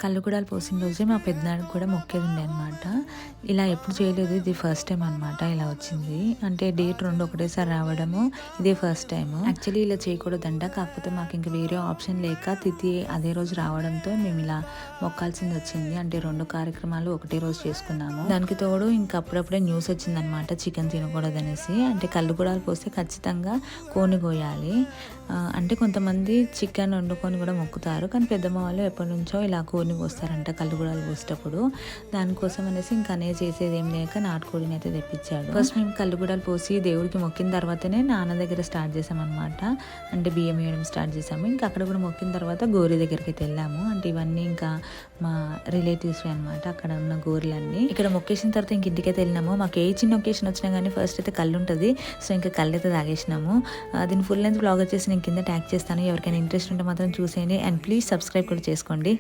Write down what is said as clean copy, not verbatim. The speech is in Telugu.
కళ్ళు గుడాలు పోసిన రోజే మా పెద్దనాడికి కూడా మొక్కేది ఉండే అనమాట. ఇలా ఎప్పుడు చేయలేదు, ఇది ఫస్ట్ టైం అనమాట ఇలా వచ్చింది. అంటే డేట్ 2 ఒకటేసారి రావడము ఇదే ఫస్ట్ టైము. యాక్చువల్లీ ఇలా చేయకూడదంట, కాకపోతే మాకు ఇంకా వేరే ఆప్షన్ లేక తిథి అదే రోజు రావడంతో మేము ఇలా మొక్కాల్సింది వచ్చింది. అంటే 2 కార్యక్రమాలు ఒకటే రోజు చేసుకున్నాము. దానికి తోడు ఇంకా అప్పుడప్పుడే న్యూస్ వచ్చిందనమాట చికెన్ తినకూడదనేసి. అంటే కళ్ళు గుడాలు పోస్తే ఖచ్చితంగా కోని కోయాలి. అంటే కొంతమంది చికెన్ వండుకొని కూడా మొక్కుతారు, కానీ పెద్దమ్మ వాళ్ళు ఎప్పటి నుంచో ఇలా కోడిని కోస్తారంట కళ్ళు గుడాలు పోసేటప్పుడు. దానికోసం అనేసి ఇంకా అనే చేసేది ఏం లేక నాటుకోడిని అయితే తెప్పించాడు. ఫస్ట్ మేము కళ్ళు గుడాలు పోసి దేవుడికి మొక్కిన తర్వాతనే నాన్న దగ్గర స్టార్ట్ చేసామన్నమాట. అంటే బియ్యం వేయడం స్టార్ట్ చేసాము. ఇంకా అక్కడ కూడా మొక్కిన తర్వాత గోరి దగ్గరికి అయితే వెళ్ళాము. అంటే ఇవన్నీ ఇంకా మా రిలేటివ్స్ అనమాట, అక్కడ ఉన్న గోర్లన్నీ. ఇక్కడ మొక్కేసిన తర్వాత ఇంక ఇంటికైతే వెళ్ళినాము. మాకు ఏ చిన్న ఒకేషన్ వచ్చినా కానీ ఫస్ట్ అయితే కళ్ళు ఉంటుంది, సో ఇంకా కళ్ళు అయితే తాగేసినాము. దీని ఫుల్ లెంత్ బ్లాగ్ వచ్చేసి నేను కింద ట్యాగ్ చేస్తాను, ఎవరికైనా ఇంట్రెస్ట్ ఉంటే మాత్రం చూసేయండి. అండ్ ప్లీజ్ సబ్స్క్రైబ్ కూడా చేసుకోండి.